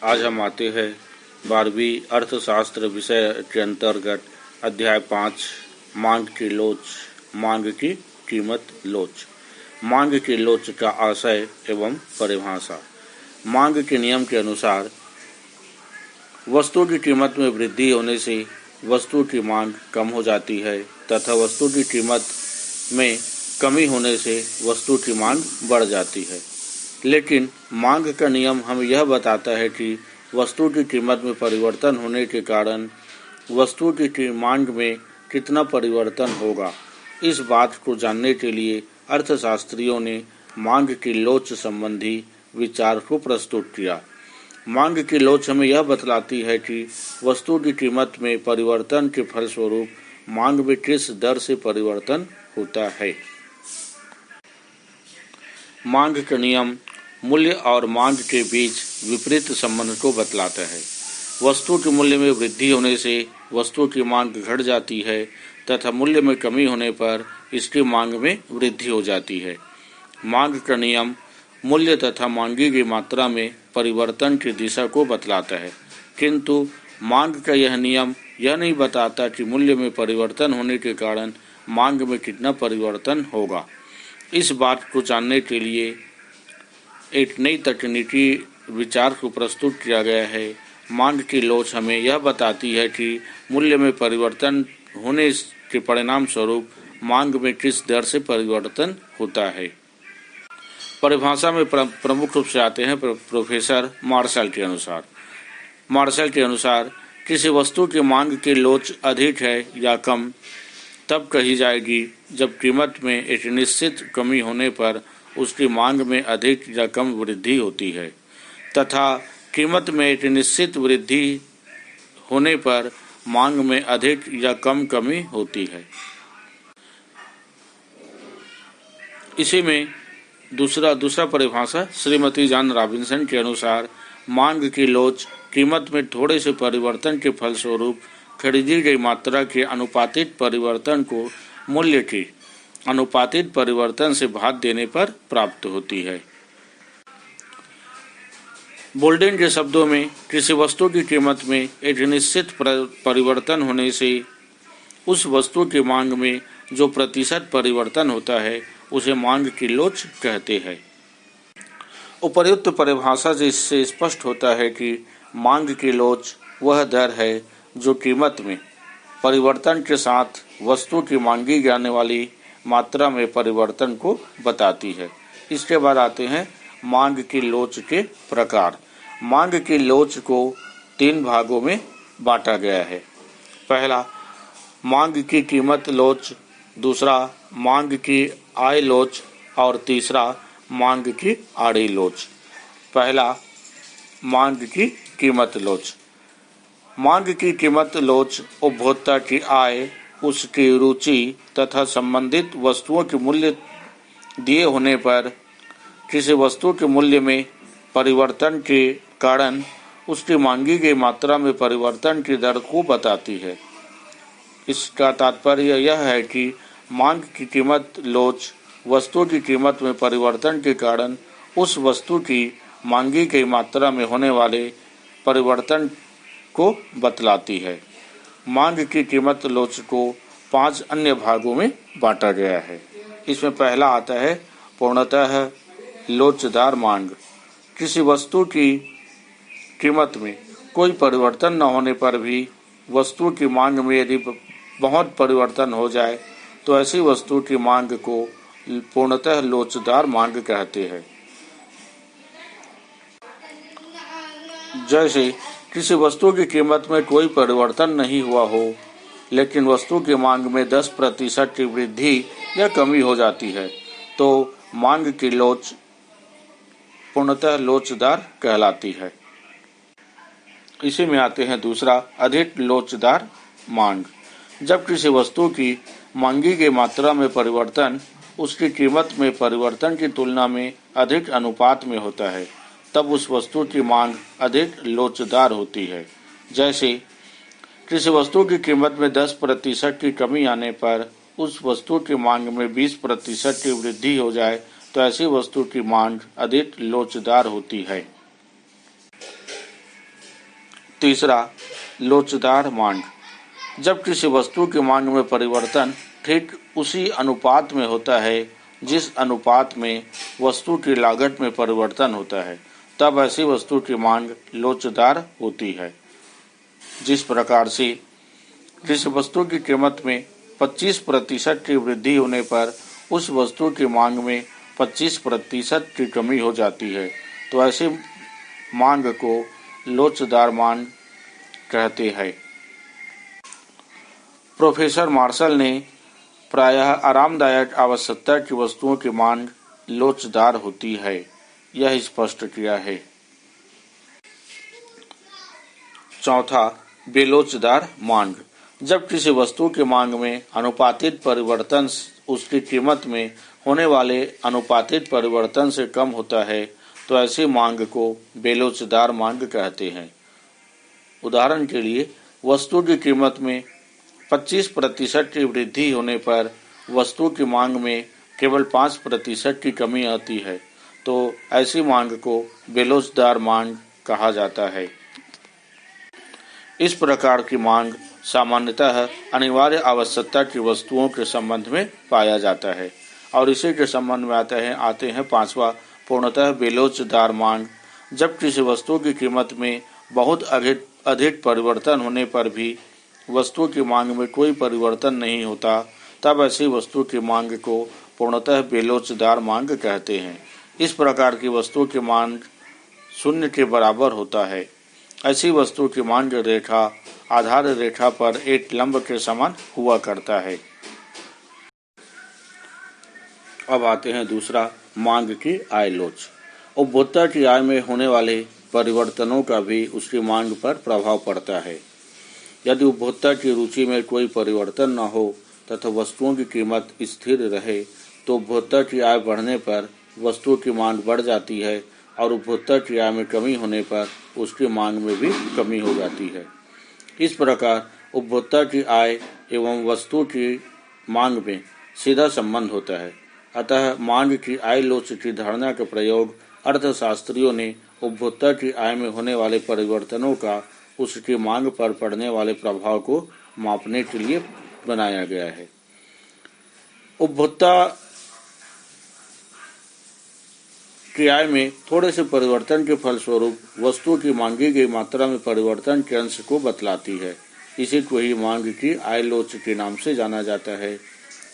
आज हम आते हैं 12वीं अर्थशास्त्र विषय के अंतर्गत अध्याय 5 मांग की लोच, मांग की कीमत लोच। मांग की लोच का आशय एवं परिभाषा। मांग के नियम के अनुसार वस्तु की कीमत में वृद्धि होने से वस्तु की मांग कम हो जाती है तथा वस्तु की कीमत में कमी होने से वस्तु की मांग बढ़ जाती है। लेकिन मांग का नियम हमें यह बताता है कि वस्तु की कीमत में परिवर्तन होने के कारण वस्तु की मांग में कितना परिवर्तन होगा। इस बात को जानने के लिए अर्थशास्त्रियों ने मांग की लोच संबंधी विचार को प्रस्तुत किया। मांग की लोच हमें यह बतलाती है कि वस्तु की कीमत में परिवर्तन के फलस्वरूप मांग में किस दर से परिवर्तन होता है। मांग का नियम मूल्य और मांग के बीच विपरीत संबंध को बतलाता है। वस्तु के मूल्य में वृद्धि होने से वस्तु की मांग घट जाती है तथा मूल्य में कमी होने पर इसकी मांग में वृद्धि हो जाती है। मांग का नियम मूल्य तथा मांगी की मात्रा में परिवर्तन की दिशा को बतलाता है, किंतु मांग का यह नियम यह नहीं बताता कि मूल्य में परिवर्तन होने के कारण मांग में कितना परिवर्तन होगा। इस बात को जानने के लिए एक नई तकनीकी विचार को प्रस्तुत किया गया है। मांग की लोच हमें यह बताती है कि मूल्य में परिवर्तन होने के परिणाम स्वरूप मांग में किस दर से परिवर्तन होता है। परिभाषा में प्रमुख रूप से आते हैं प्रोफेसर मार्शल के अनुसार किसी वस्तु की मांग की लोच अधिक है या कम तब कही जाएगी जब कीमत में एक निश्चित कमी होने पर उसकी मांग में अधिक या कम वृद्धि होती है तथा कीमत में एक निश्चित वृद्धि होने पर मांग में अधिक या कम कमी होती है। इसी में दूसरा परिभाषा श्रीमती जॉन रॉबिन्सन के अनुसार मांग की लोच कीमत में थोड़े से परिवर्तन के फलस्वरूप खरीदी गई मात्रा के अनुपातिक परिवर्तन को मूल्य की अनुपातिक परिवर्तन से भाग देने पर प्राप्त होती है। बोल्डेन के शब्दों में किसी वस्तु की कीमत में एक निश्चित परिवर्तन होने से उस वस्तु की मांग में जो प्रतिशत परिवर्तन होता है उसे मांग की लोच कहते हैं। उपर्युक्त परिभाषा से इससे स्पष्ट होता है कि मांग की लोच वह दर है जो कीमत में परिवर्तन के साथ वस्तु की मांगी जाने वाली मात्रा में परिवर्तन को बताती है। इसके बाद आते हैं मांग की लोच के प्रकार। मांग की लोच को 3 भागों में बांटा गया है। पहला मांग की कीमत लोच, दूसरा मांग की आय लोच और तीसरा मांग की आड़ी लोच। पहला मांग की कीमत लोच। मांग की कीमत लोच उपभोक्ता की आय, उसकी रुचि तथा संबंधित वस्तुओं के मूल्य दिए होने पर किसी वस्तु के मूल्य में परिवर्तन के कारण उसकी मांगी गई मात्रा में परिवर्तन की दर को बताती है। इसका तात्पर्य यह है कि मांग की कीमत लोच वस्तु की कीमत में परिवर्तन के कारण उस वस्तु की मांगी गई मात्रा में होने वाले परिवर्तन को बतलाती है। मांग की कीमत लोच को 5 अन्य भागों में बांटा गया है। इसमें पहला आता है पूर्णतः लोचदार मांग। किसी वस्तु की कीमत में कोई परिवर्तन न होने पर भी वस्तु की मांग में यदि बहुत परिवर्तन हो जाए तो ऐसी वस्तु की मांग को पूर्णतः लोचदार मांग कहते हैं। जैसे किसी वस्तु की कीमत में कोई परिवर्तन नहीं हुआ हो लेकिन वस्तु की मांग में 10% की वृद्धि या कमी हो जाती है तो मांग की लोच पूर्णतः लोचदार कहलाती है। इसी में आते हैं दूसरा अधिक लोचदार मांग। जब किसी वस्तु की मांगी गई मात्रा में परिवर्तन उसकी कीमत में परिवर्तन की तुलना में अधिक अनुपात में होता है तब उस वस्तु की मांग अधिक लोचदार होती है। जैसे किसी वस्तु की कीमत में 10% की कमी आने पर उस वस्तु की मांग में 20% की वृद्धि हो जाए तो ऐसी वस्तु की मांग अधिक लोचदार होती है। तीसरा, लोचदार मांग। जब किसी वस्तु की मांग में परिवर्तन ठीक उसी अनुपात में होता है जिस अनुपात में वस्तु की लागत में परिवर्तन होता है, तब ऐसी वस्तु की मांग लोचदार होती है। जिस प्रकार से किसी वस्तु की कीमत में 25% की वृद्धि होने पर उस वस्तु की मांग में 25% की कमी हो जाती है, तो ऐसी मांग को लोचदार मांग कहते हैं। प्रोफेसर मार्शल ने प्रायः आरामदायक आवश्यकता की वस्तुओं की मांग लोचदार होती है, यह स्पष्ट किया है। चौथा, बेलोचदार मांग। जब किसी वस्तु की मांग में अनुपातिक परिवर्तन उसकी कीमत में होने वाले अनुपातिक परिवर्तन से कम होता है, तो ऐसी मांग को बेलोचदार मांग कहते हैं। उदाहरण के लिए, वस्तु की कीमत में 25% की वृद्धि होने पर वस्तु की मांग में केवल 5% की कमी आती है, तो ऐसी मांग को बेलोचदार मांग कहा जाता है। इस प्रकार की मांग सामान्यतः अनिवार्य आवश्यकता की वस्तुओं के संबंध में पाया जाता है। और इसी के संबंध में आते हैं पांचवा, पूर्णतः बेलोचदार मांग। जब किसी वस्तु की कीमत में बहुत अधिक परिवर्तन होने पर भी वस्तु की मांग में कोई परिवर्तन नहीं होता, तब ऐसी वस्तु की मांग को पूर्णतः बेलोचदार मांग कहते हैं। इस प्रकार की वस्तु की मांग शून्य के बराबर होता है। ऐसी वस्तु की मांग रेखा आधार रेखा पर एक लंब के समान हुआ करता है। अब आते हैं दूसरा, मांग की आय लोच। उपभोक्ता की आय में होने वाले परिवर्तनों का भी उसकी मांग पर प्रभाव पड़ता है। यदि उपभोक्ता की रुचि में कोई परिवर्तन न हो तथा वस्तुओं की कीमत स्थिर रहे, तो उपभोक्ता की आय बढ़ने पर वस्तु की मांग बढ़ जाती है और उपभोक्ता की आय में कमी होने पर उसकी मांग में भी कमी हो जाती है। इस प्रकार उपभोक्ता की आय एवं वस्तु की मांग में सीधा संबंध होता है। अतः मांग की आय लोच की धारणा का प्रयोग अर्थशास्त्रियों ने उपभोक्ता की आय में होने वाले परिवर्तनों का उसकी मांग पर पड़ने वाले प्रभाव को मापने के लिए बनाया गया है। उपभोक्ता की आय में थोड़े से परिवर्तन के फलस्वरूप वस्तु की मांगी गई मात्रा में परिवर्तन के अंश को बतलाती है। इसी को ही मांग की आय लोच के नाम से जाना जाता है।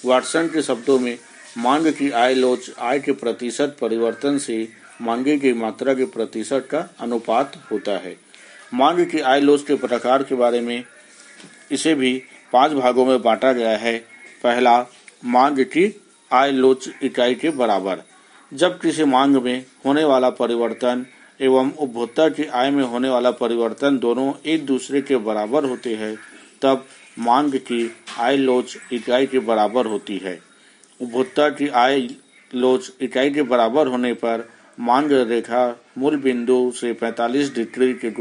वाटसन के शब्दों में मांग की आय लोच आय के प्रतिशत परिवर्तन से मांगी गई मात्रा के प्रतिशत का अनुपात होता है। मांग की आय लोच के प्रकार के बारे में इसे भी 5 भागों में बांटा गया है। पहला, मांग की आय लोच इकाई के बराबर। जब किसी मांग में होने वाला परिवर्तन एवं उपभोक्ता की आय में होने वाला परिवर्तन दोनों एक दूसरे के बराबर होते हैं, तब मांग की आय लोच इकाई के बराबर होती है। उपभोक्ता की आय लोच इकाई के बराबर होने पर मांग रेखा मूल बिंदु से 45 डिग्री के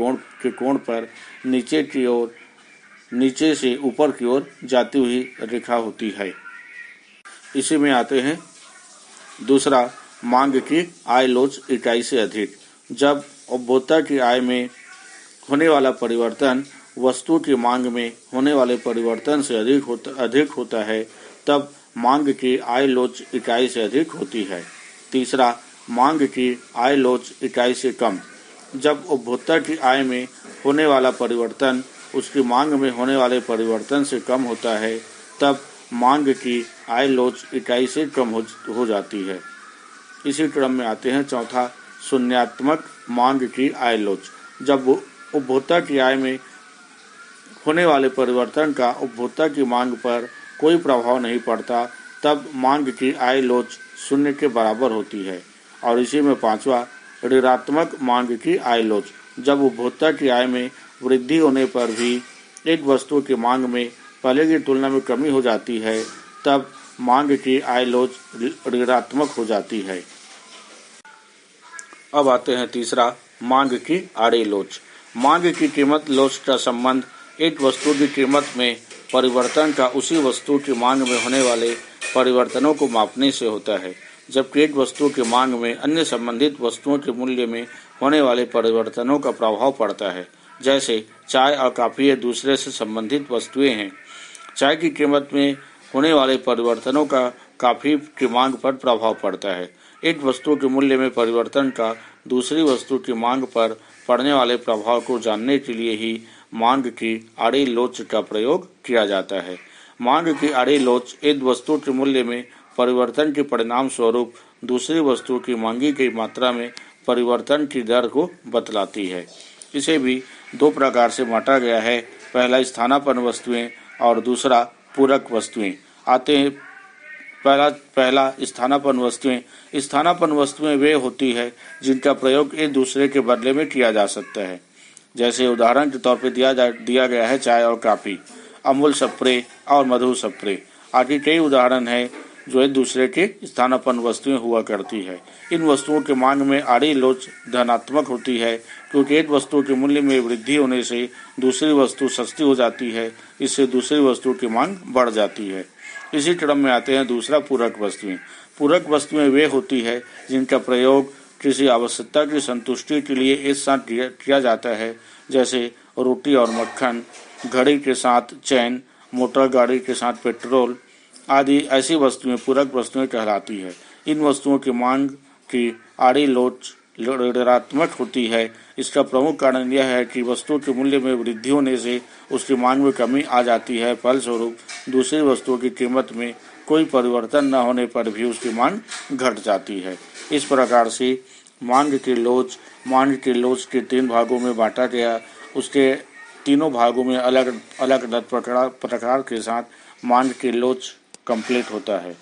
कोण पर नीचे से ऊपर की ओर जाती हुई रेखा होती है। इसी में आते हैं दूसरा, मांग की आय लोच इकाई से अधिक। जब उपभोक्ता की आय में होने वाला परिवर्तन वस्तु की मांग में होने वाले परिवर्तन से अधिक होता है, तब मांग की आय लोच इकाई से अधिक होती है। तीसरा, मांग की आय लोच इकाई से कम। जब उपभोक्ता की आय में होने वाला परिवर्तन उसकी मांग में होने वाले परिवर्तन से कम होता है, तब मांग की आय लोच इकाई से कम हो जाती है। इसी क्रम में आते हैं चौथा, शून्यात्मक मांग की आय लोच। जब उपभोक्ता की आय में होने वाले परिवर्तन का उपभोक्ता की मांग पर कोई प्रभाव नहीं पड़ता, तब मांग की आय लोच शून्य के बराबर होती है। और इसी में पांचवा, ऋणात्मक मांग की आय लोच। जब उपभोक्ता की आय में वृद्धि होने पर भी एक वस्तु की मांग में पहले की तुलना में कमी हो जाती है, तब मांग की आय लोच ऋणात्मक हो जाती है। अब आते हैं तीसरा, मांग की आड़े लोच। मांग की कीमत लोच का संबंध एक वस्तु की कीमत में परिवर्तन का उसी वस्तु की मांग में होने वाले परिवर्तनों को मापने से होता है। जबकि एक वस्तु की मांग में अन्य संबंधित वस्तुओं के मूल्य में होने वाले परिवर्तनों का प्रभाव पड़ता है, जैसे चाय और कॉफ़ी एक दूसरे से संबंधित वस्तुएं हैं। चाय की कीमत में होने वाले परिवर्तनों का कॉफ़ी की मांग पर प्रभाव पड़ता है। एक वस्तु के मूल्य में परिवर्तन का दूसरी वस्तु की मांग पर पड़ने वाले प्रभाव को जानने के लिए ही मांग की आड़ी लोच का प्रयोग किया जाता है। मांग की आड़ी लोच एक वस्तु के मूल्य में परिवर्तन के परिणाम स्वरूप दूसरी वस्तु की मांगी गई मात्रा में परिवर्तन की दर को बतलाती है। इसे भी दो प्रकार से बांटा गया है, पहला स्थानापन्न वस्तुएं और दूसरा पूरक वस्तुएं। आते हैं पहला स्थानापन्न वस्तुएं। स्थानापन्न वस्तुएं वे होती है जिनका प्रयोग एक दूसरे के बदले में किया जा सकता है। जैसे उदाहरण के तौर पर दिया गया है चाय और कॉफ़ी, अमूल स्प्रे और मधु स्प्रे आदि कई उदाहरण हैं जो एक दूसरे के स्थानापन्न वस्तुएं हुआ करती है। इन वस्तुओं के मांग में आड़ी लोच धनात्मक होती है क्योंकि एक वस्तु के मूल्य में वृद्धि होने से दूसरी वस्तु सस्ती हो जाती है, इससे दूसरी वस्तु की मांग बढ़ जाती है। इसी क्रम में आते हैं दूसरा पूरक वस्तुएं। पूरक वस्तुएं वे होती है जिनका प्रयोग किसी आवश्यकता की संतुष्टि के लिए एक साथ किया जाता है, जैसे रोटी और मक्खन, घड़ी के साथ चैन, मोटर गाड़ी के साथ पेट्रोल आदि ऐसी वस्तुएं पूरक वस्तुएं कहलाती है। इन वस्तुओं की मांग की आड़ी लोच ऋणात्मक होती है। इसका प्रमुख कारण यह है कि वस्तु के मूल्य में वृद्धि होने से उसकी मांग में कमी आ जाती है, फलस्वरूप दूसरी वस्तु की कीमत में कोई परिवर्तन न होने पर भी उसकी मांग घट जाती है। इस प्रकार से मांग की लोच के तीन भागों में बांटा गया। उसके तीनों भागों में अलग अलग प्रकार के साथ मांग की लोच कंप्लीट होता है।